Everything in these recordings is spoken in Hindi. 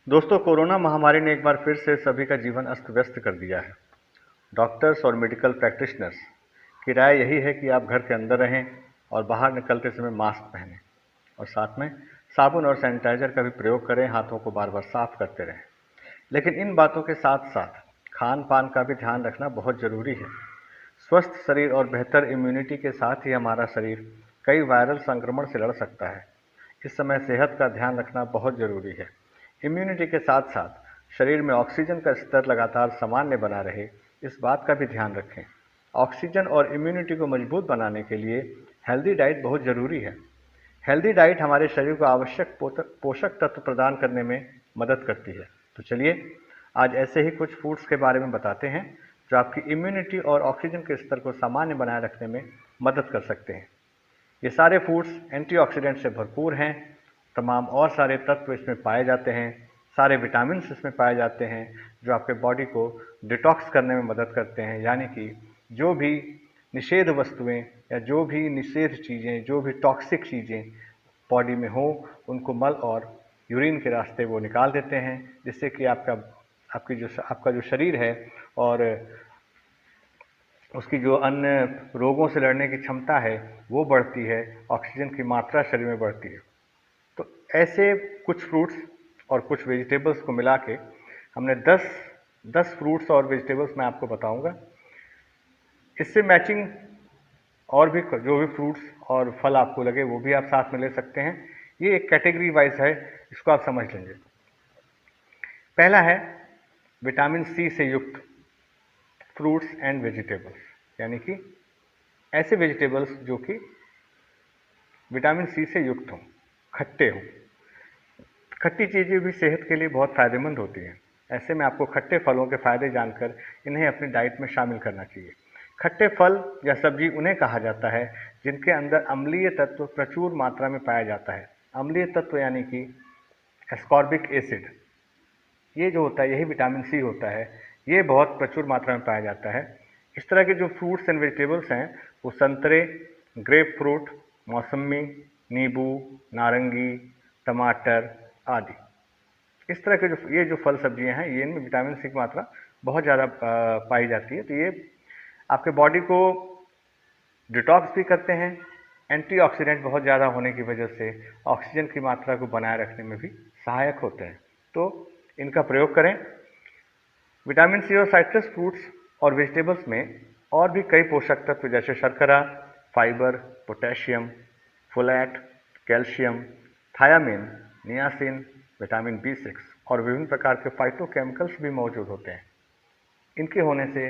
दोस्तों, कोरोना महामारी ने एक बार फिर से सभी का जीवन अस्त व्यस्त कर दिया है। डॉक्टर्स और मेडिकल प्रैक्टिशनर्स की राय यही है कि आप घर के अंदर रहें और बाहर निकलते समय मास्क पहनें और साथ में साबुन और सैनिटाइजर का भी प्रयोग करें, हाथों को बार बार साफ करते रहें। लेकिन इन बातों के साथ साथ खान पान का भी ध्यान रखना बहुत ज़रूरी है। स्वस्थ शरीर और बेहतर इम्यूनिटी के साथ ही हमारा शरीर कई वायरल संक्रमण से लड़ सकता है। इस समय सेहत का ध्यान रखना बहुत ज़रूरी है। इम्यूनिटी के साथ साथ शरीर में ऑक्सीजन का स्तर लगातार सामान्य बना रहे, इस बात का भी ध्यान रखें। ऑक्सीजन और इम्यूनिटी को मजबूत बनाने के लिए हेल्दी डाइट बहुत ज़रूरी है। हेल्दी डाइट हमारे शरीर को आवश्यक पोषक तत्व प्रदान करने में मदद करती है। तो चलिए आज ऐसे ही कुछ फूड्स के बारे में बताते हैं जो आपकी इम्यूनिटी और ऑक्सीजन के स्तर को सामान्य बनाए रखने में मदद कर सकते हैं। ये सारे फूड्स एंटीऑक्सीडेंट से भरपूर हैं। तमाम और सारे तत्व इसमें पाए जाते हैं, सारे विटामिन्स इसमें पाए जाते हैं जो आपके बॉडी को डिटॉक्स करने में मदद करते हैं। यानी कि जो भी निषेध वस्तुएं या जो भी निषेध चीज़ें, जो भी टॉक्सिक चीज़ें बॉडी में हो, उनको मल और यूरिन के रास्ते वो निकाल देते हैं, जिससे कि आपका जो शरीर है और उसकी जो अन्य रोगों से लड़ने की क्षमता है वो बढ़ती है, ऑक्सीजन की मात्रा शरीर में बढ़ती है। तो ऐसे कुछ फ्रूट्स और कुछ वेजिटेबल्स को मिला के हमने 10 फ्रूट्स और वेजिटेबल्स मैं आपको बताऊंगा। इससे मैचिंग और भी जो भी फ्रूट्स और फल आपको लगे वो भी आप साथ में ले सकते हैं। ये एक कैटेगरी वाइज है, इसको आप समझ लेंगे। पहला है विटामिन सी से युक्त फ्रूट्स एंड वेजिटेबल्स, यानी कि ऐसे वेजिटेबल्स जो कि विटामिन सी से युक्त हों, खट्टे हों। खट्टी चीज़ें भी सेहत के लिए बहुत फ़ायदेमंद होती हैं। ऐसे में आपको खट्टे फलों के फ़ायदे जानकर इन्हें अपनी डाइट में शामिल करना चाहिए। खट्टे फल या सब्जी उन्हें कहा जाता है जिनके अंदर अम्लीय तत्व प्रचुर मात्रा में पाया जाता है। अम्लीय तत्व यानी कि एस्कॉर्बिक एसिड, ये जो होता है यही विटामिन सी होता है। ये बहुत प्रचुर मात्रा में पाया जाता है। इस तरह के जो फ्रूट्स एंड वेजिटेबल्स हैं वो संतरे, ग्रेप फ्रूट, मौसमी, नींबू, नारंगी, टमाटर आदि। इस तरह के जो फल सब्जियां हैं ये इनमें विटामिन सी की मात्रा बहुत ज़्यादा पाई जाती है। तो ये आपके बॉडी को डिटॉक्स भी करते हैं। एंटीऑक्सीडेंट बहुत ज़्यादा होने की वजह से ऑक्सीजन की मात्रा को बनाए रखने में भी सहायक होते हैं। तो इनका प्रयोग करें। विटामिन सी और साइट्रस फ्रूट्स और वेजिटेबल्स में और भी कई पोषक तत्व जैसे शर्करा, fibre, potassium, folate, calcium, thiamine, niacin, vitamin बी6 और विभिन्न प्रकार के फाइटोकेमिकल्स भी मौजूद होते हैं। इनके होने से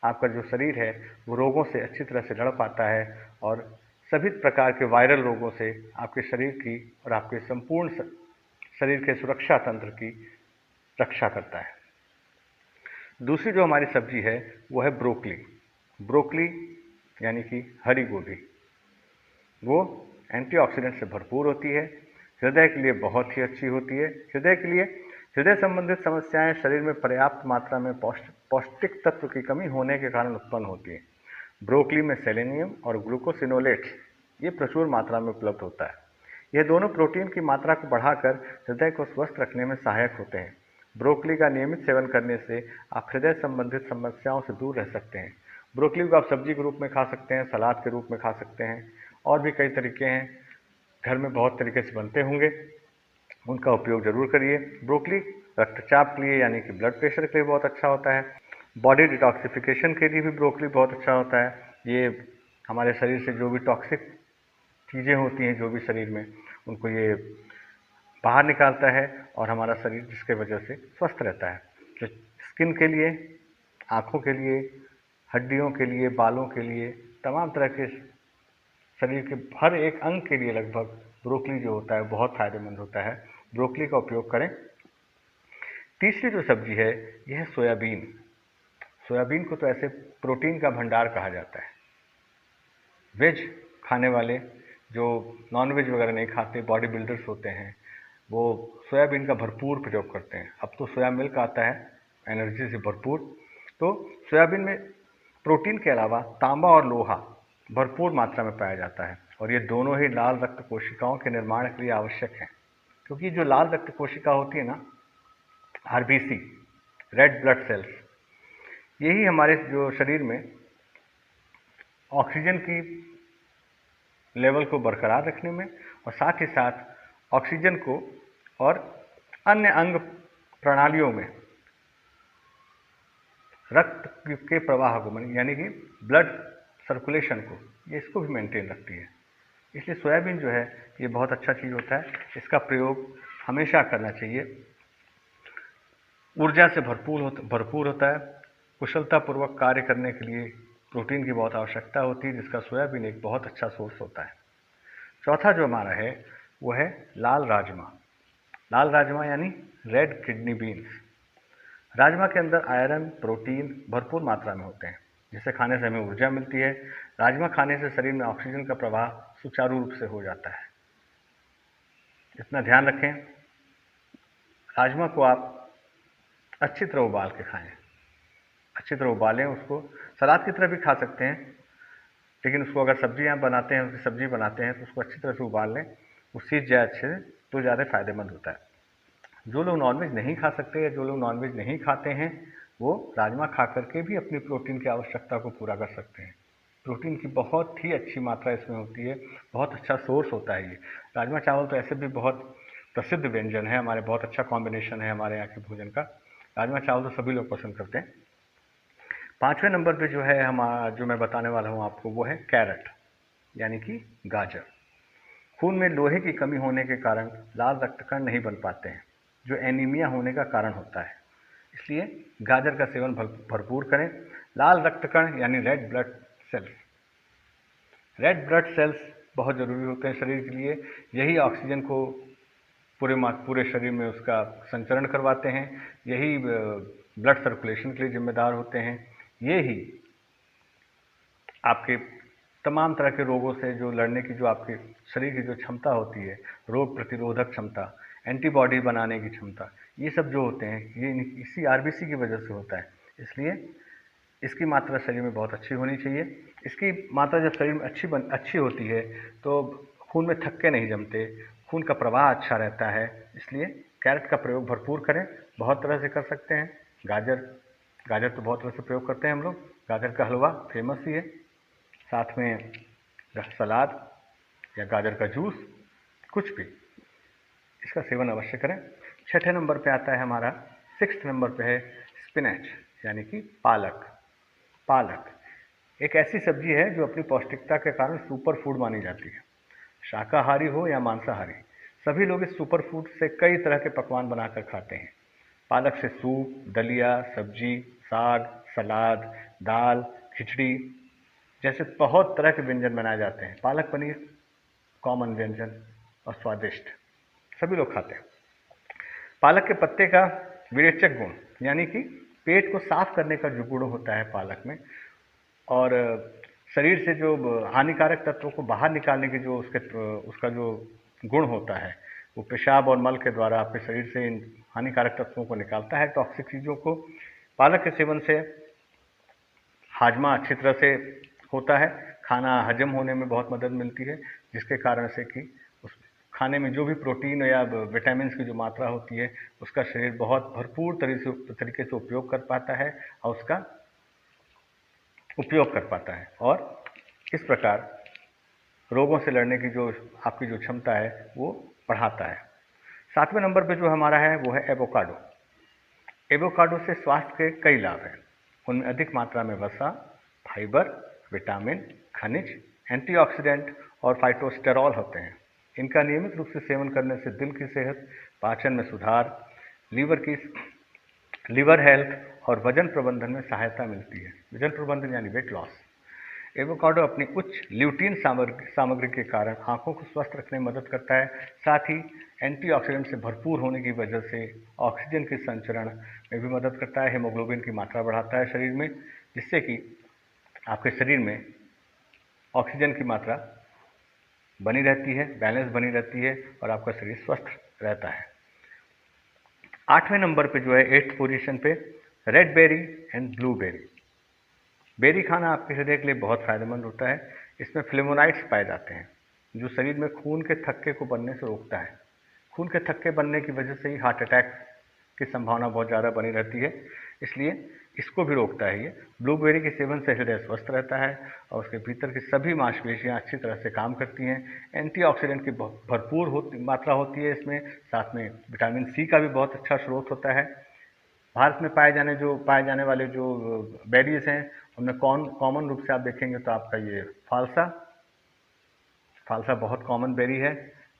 आपका जो शरीर है वो रोगों से अच्छी तरह से लड़ पाता है और सभी प्रकार के वायरल रोगों से आपके शरीर की और आपके संपूर्ण शरीर के सुरक्षा तंत्र की रक्षा करता है। दूसरी जो हमारी सब्जी है वो है ब्रोकली। ब्रोकली यानी कि हरी गोभी, वो एंटीऑक्सीडेंट से भरपूर होती है। हृदय के लिए बहुत ही अच्छी होती है। हृदय संबंधित समस्याएं शरीर में पर्याप्त मात्रा में पौष्टिक तत्व की कमी होने के कारण उत्पन्न होती है। ब्रोकली में सेलेनियम और ग्लूकोसिनोलेट्स ये प्रचुर मात्रा में उपलब्ध होता है। यह दोनों प्रोटीन की मात्रा को बढ़ाकर हृदय को स्वस्थ रखने में सहायक होते हैं। ब्रोकली का नियमित सेवन करने से आप हृदय संबंधित समस्याओं से दूर रह सकते हैं। ब्रोकली को आप सब्जी के रूप में खा सकते हैं, सलाद के रूप में खा सकते हैं, और भी कई तरीके हैं। घर में बहुत तरीके से बनते होंगे, उनका उपयोग जरूर करिए। ब्रोकली रक्तचाप के लिए यानी कि ब्लड प्रेशर के लिए बहुत अच्छा होता है। बॉडी डिटॉक्सिफिकेशन के लिए भी ब्रोकली बहुत अच्छा होता है। ये हमारे शरीर से जो भी टॉक्सिक चीज़ें होती हैं जो भी शरीर में, उनको ये बाहर निकालता है और हमारा शरीर जिसके वजह से स्वस्थ रहता है। तो स्किन के लिए, आँखों के लिए, हड्डियों के लिए, बालों के लिए, तमाम तरह के शरीर के हर एक अंग के लिए लगभग ब्रोकली जो होता है बहुत फ़ायदेमंद होता है। ब्रोकली का उपयोग करें। तीसरी जो सब्जी है यह है सोयाबीन। सोयाबीन को तो ऐसे प्रोटीन का भंडार कहा जाता है। वेज खाने वाले जो नॉनवेज वगैरह नहीं खाते, बॉडी बिल्डर्स होते हैं, वो सोयाबीन का भरपूर प्रयोग करते हैं। अब तो सोया मिल्क आता है एनर्जी से भरपूर। तो सोयाबीन में प्रोटीन के अलावा तांबा और लोहा भरपूर मात्रा में पाया जाता है और ये दोनों ही लाल रक्त कोशिकाओं के निर्माण के लिए आवश्यक हैं। क्योंकि जो लाल रक्त कोशिका होती है ना, आरबीसी, रेड ब्लड सेल्स, यही हमारे जो शरीर में ऑक्सीजन की लेवल को बरकरार रखने में और साथ ही साथ ऑक्सीजन को और अन्य अंग प्रणालियों में रक्त के प्रवाह को यानी कि ब्लड सर्कुलेशन को, ये इसको भी मेंटेन रखती है। इसलिए सोयाबीन जो है ये बहुत अच्छा चीज़ होता है, इसका प्रयोग हमेशा करना चाहिए। ऊर्जा से भरपूर होता है, कुशलतापूर्वक कार्य करने के लिए प्रोटीन की बहुत आवश्यकता होती है, जिसका सोयाबीन एक बहुत अच्छा सोर्स होता है। चौथा जो हमारा है वो है लाल राजमा। लाल राजमा यानी रेड किडनी बीन्स। राजमा के अंदर आयरन, प्रोटीन भरपूर मात्रा में होते हैं, जिसे खाने से हमें ऊर्जा मिलती है। राजमा खाने से शरीर में ऑक्सीजन का प्रवाह सुचारू रूप से हो जाता है। इतना ध्यान रखें। राजमा को आप अच्छी तरह उबाल के खाएं, अच्छी तरह उबालें उसको। सलाद की तरह भी खा सकते हैं, लेकिन उसको अगर सब्जियां बनाते हैं, उसकी सब्जी बनाते हैं तो उसको अच्छी तरह से उबाल लें, वो सीज जाए अच्छे से, तो ज़्यादा फायदेमंद होता है। जो लोग नॉनवेज नहीं खा सकते या जो लोग नॉनवेज नहीं खाते हैं, वो राजमा खा करके भी अपनी प्रोटीन की आवश्यकता को पूरा कर सकते हैं। प्रोटीन की बहुत ही अच्छी मात्रा इसमें होती है, बहुत अच्छा सोर्स होता है ये। राजमा चावल तो ऐसे भी बहुत प्रसिद्ध व्यंजन है हमारे, बहुत अच्छा कॉम्बिनेशन है हमारे यहाँ के भोजन का। राजमा चावल तो सभी लोग पसंद करते हैं। पाँचवें नंबर पे जो है जो मैं बताने वाला हूँ आपको, वो है कैरेट यानी कि गाजर। खून में लोहे की कमी होने के कारण लाल रक्तकण नहीं बन पाते हैं, जो एनीमिया होने का कारण होता है। इसलिए गाजर का सेवन भरपूर करें। लाल रक्तकण यानी red blood cells, red blood cells बहुत ज़रूरी होते हैं शरीर के लिए। यही ऑक्सीजन को पूरे शरीर में उसका संचरण करवाते हैं, यही ब्लड सर्कुलेशन के लिए जिम्मेदार होते हैं। ये ही आपके तमाम तरह के रोगों से जो लड़ने की, जो आपके शरीर की जो क्षमता होती है, रोग प्रतिरोधक क्षमता, एंटीबॉडी बनाने की क्षमता, ये सब जो होते हैं ये इसी आरबीसी की वजह से होता है। इसलिए इसकी मात्रा शरीर में बहुत अच्छी होनी चाहिए। इसकी मात्रा जब शरीर में अच्छी होती है तो खून में थक्के नहीं जमते, खून का प्रवाह अच्छा रहता है। इसलिए कैरेट का प्रयोग भरपूर करें, बहुत तरह से कर सकते हैं। गाजर तो बहुत तरह से प्रयोग करते हैं हम लोग। गाजर का हलवा फेमस ही है, साथ में सलाद या गाजर का जूस, कुछ भी, इसका सेवन अवश्य करें। छठे नंबर पे आता है हमारा, 6th नंबर पे है स्पिनच यानी कि पालक। पालक एक ऐसी सब्जी है जो अपनी पौष्टिकता के कारण सुपर फूड मानी जाती है। शाकाहारी हो या मांसाहारी, सभी लोग इस सुपर फूड से कई तरह के पकवान बनाकर खाते हैं। पालक से सूप, दलिया, सब्जी, साग, सलाद, दाल, खिचड़ी जैसे बहुत तरह के व्यंजन बनाए जाते हैं। पालक पनीर कॉमन व्यंजन और स्वादिष्ट, सभी लोग खाते हैं। पालक के पत्ते का विरेचक गुण यानी कि पेट को साफ करने का जो गुण होता है पालक में, और शरीर से जो हानिकारक तत्वों को बाहर निकालने की जो उसका जो गुण होता है, वो पेशाब और मल के द्वारा आपके शरीर से इन हानिकारक तत्वों को निकालता है, टॉक्सिक चीज़ों को। पालक के सेवन से हाजमा अच्छी तरह से होता है, खाना हजम होने में बहुत मदद मिलती है, जिसके कारण से कि उस खाने में जो भी प्रोटीन या विटामिन की जो मात्रा होती है, उसका शरीर बहुत भरपूर तरीके से उपयोग कर पाता है और उसका उपयोग कर पाता है, और इस प्रकार रोगों से लड़ने की जो आपकी जो क्षमता है वो बढ़ाता है। 7वें नंबर पे जो हमारा है वो है एवोकाडो। एवोकाडो से स्वास्थ्य के कई लाभ हैं। उनमें अधिक मात्रा में वसा, फाइबर, विटामिन, खनिज, एंटीऑक्सीडेंट और फाइटोस्टेरॉल होते हैं। इनका नियमित रूप से सेवन करने से दिल की सेहत, पाचन में सुधार, लीवर हेल्थ और वजन प्रबंधन में सहायता मिलती है। वजन प्रबंधन यानी वेट लॉस। एवोकाडो अपनी उच्च ल्यूटीन सामग्री के कारण आंखों को स्वस्थ रखने में मदद करता है। साथ ही एंटीऑक्सीडेंट से भरपूर होने की वजह से ऑक्सीजन के संचरण में भी मदद करता है, हीमोग्लोबिन की मात्रा बढ़ाता है शरीर में, जिससे कि आपके शरीर में ऑक्सीजन की मात्रा बनी रहती है, बैलेंस बनी रहती है और आपका शरीर स्वस्थ रहता है। 8वें नंबर पे जो है 8th पोजीशन पे red berry and blueberry. Berry खाना आपके शरीर के लिए बहुत फायदेमंद होता है। इसमें फ्लेवोनाइड्स पाए जाते हैं, जो शरीर में खून के थक्के को बनने से रोकता है। खून के थक्के बनने की वजह से ही हार्ट अटैक की संभावना बहुत ज़्यादा बनी रहती है, इसलिए इसको भी रोकता है ये। ब्लूबेरी के सेवन से हृदय स्वस्थ रहता है और उसके भीतर की सभी मांसपेशियाँ अच्छी तरह से काम करती हैं। एंटीऑक्सीडेंट की भरपूर मात्रा होती है इसमें, साथ में विटामिन सी का भी बहुत अच्छा स्रोत होता है। भारत में पाए जाने वाले जो बेरीज हैं, उनमें कॉमन रूप से आप देखेंगे तो आपका ये फालसा फालसा बहुत कॉमन बेरी है।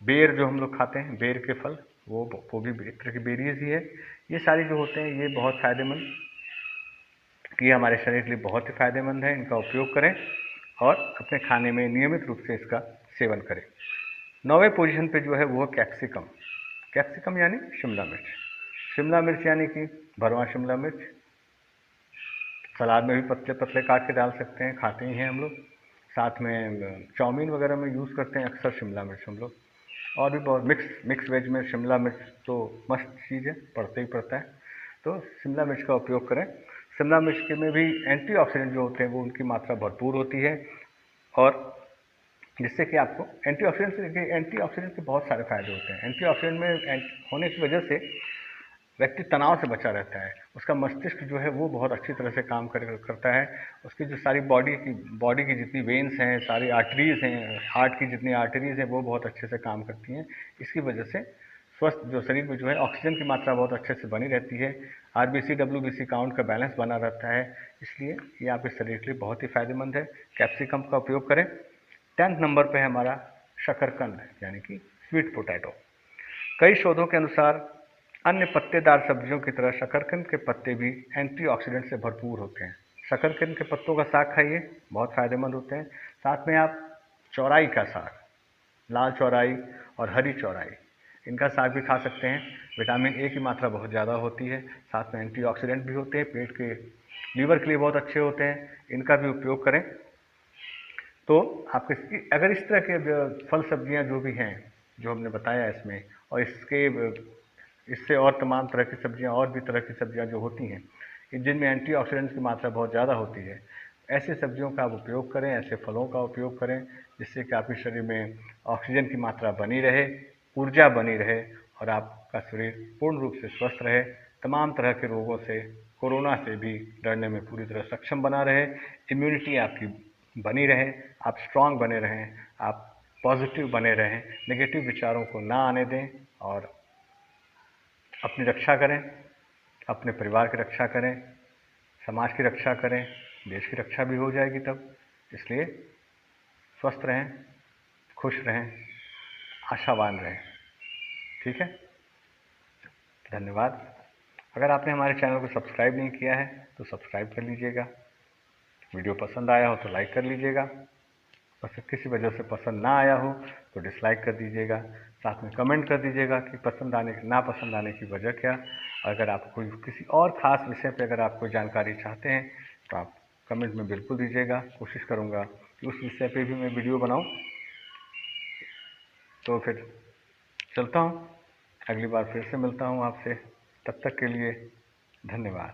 बेर जो हम लोग खाते हैं, बेर के फल, वो भी एक तरह की बेरीज ही है। ये सारी जो होते हैं ये बहुत फ़ायदेमंद, ये हमारे शरीर के लिए बहुत ही फ़ायदेमंद है। इनका उपयोग करें और अपने खाने में नियमित रूप से इसका सेवन करें। 9वें पोजीशन पे जो है वो है कैप्सिकम। कैप्सिकम यानी शिमला मिर्च। शिमला मिर्च यानी कि भरवां शिमला मिर्च, सलाद में भी पतले पतले काट के डाल सकते हैं, खाते ही हैं हम लोग। साथ में चाउमीन वगैरह में यूज़ करते हैं अक्सर शिमला मिर्च हम लोग। और भी बहुत मिक्स वेज में शिमला मिर्च तो मस्त चीज़ है, पड़ता ही पड़ता है। तो शिमला मिर्च का उपयोग करें। शिमला मिर्च के में भी एंटीऑक्सीडेंट जो होते हैं वो उनकी मात्रा भरपूर होती है, और जिससे कि आपको एंटीऑक्सीडेंट के बहुत सारे फायदे होते हैं। एंटीऑक्सीडेंट में होने की वजह से व्यक्ति तनाव से बचा रहता है। उसका मस्तिष्क जो है वो बहुत अच्छी तरह से काम करता है। उसकी जो सारी बॉडी की जितनी वेन्स हैं, सारी आर्टरीज़ हैं, हार्ट की जितनी आर्टरीज़ हैं, वो बहुत अच्छे से काम करती हैं। इसकी वजह से स्वस्थ जो शरीर में जो है ऑक्सीजन की मात्रा बहुत अच्छे से बनी रहती है। आरबीसी डब्ल्यूबीसी काउंट का बैलेंस बना रहता है, इसलिए ये आपके शरीर के लिए बहुत ही फायदेमंद है। कैप्सिकम का उपयोग करें। 10th नंबर पे है हमारा शकरकंद यानी कि स्वीट पोटैटो। कई शोधों के अनुसार अन्य पत्तेदार सब्जियों की तरह शकरकंद के पत्ते भी एंटीऑक्सीडेंट से भरपूर होते हैं। शकरकंद के पत्तों का साग खाइए, बहुत फ़ायदेमंद होते हैं। साथ में आप चौराई का साग, लाल चौराई और हरी चौराई, इनका साग भी खा सकते हैं। विटामिन ए की मात्रा बहुत ज़्यादा होती है, साथ में एंटीऑक्सीडेंट भी होते हैं, पेट के लीवर के लिए बहुत अच्छे होते हैं। इनका भी उपयोग करें तो आपके अगर इस तरह के फल सब्जियां जो भी हैं जो हमने बताया इसमें, और इससे और तमाम तरह की सब्जियां, और भी तरह की सब्जियां जो होती हैं जिनमें एंटीऑक्सीडेंट्स की मात्रा बहुत ज़्यादा होती है, ऐसे सब्जियों का आप उपयोग करें, ऐसे फलों का उपयोग करें, जिससे कि आपके शरीर में ऑक्सीजन की मात्रा बनी रहे, ऊर्जा बनी रहे और आपका शरीर पूर्ण रूप से स्वस्थ रहे, तमाम तरह के रोगों से, कोरोना से भी लड़ने में पूरी तरह सक्षम बना रहे, इम्यूनिटी आपकी बनी रहे, आप स्ट्रांग बने रहें, आप पॉजिटिव बने रहें, नेगेटिव विचारों को ना आने दें और अपनी रक्षा करें, अपने परिवार की रक्षा करें, समाज की रक्षा करें, देश की रक्षा भी हो जाएगी तब। इसलिए स्वस्थ रहें, खुश रहें, आशावान रहें। ठीक है, धन्यवाद। अगर आपने हमारे चैनल को सब्सक्राइब नहीं किया है तो सब्सक्राइब कर लीजिएगा। वीडियो पसंद आया हो तो लाइक कर लीजिएगा, बस किसी वजह से पसंद ना आया हो तो डिसलाइक कर दीजिएगा। साथ में कमेंट कर दीजिएगा कि नापसंद आने की वजह क्या। अगर आप कोई किसी और ख़ास विषय पे अगर आप कोई जानकारी चाहते हैं तो आप कमेंट में बिल्कुल दीजिएगा। कोशिश करूँगा कि उस विषय पे भी मैं वीडियो बनाऊँ। तो फिर चलता हूँ, अगली बार फिर से मिलता हूँ आपसे। तब तक के लिए धन्यवाद।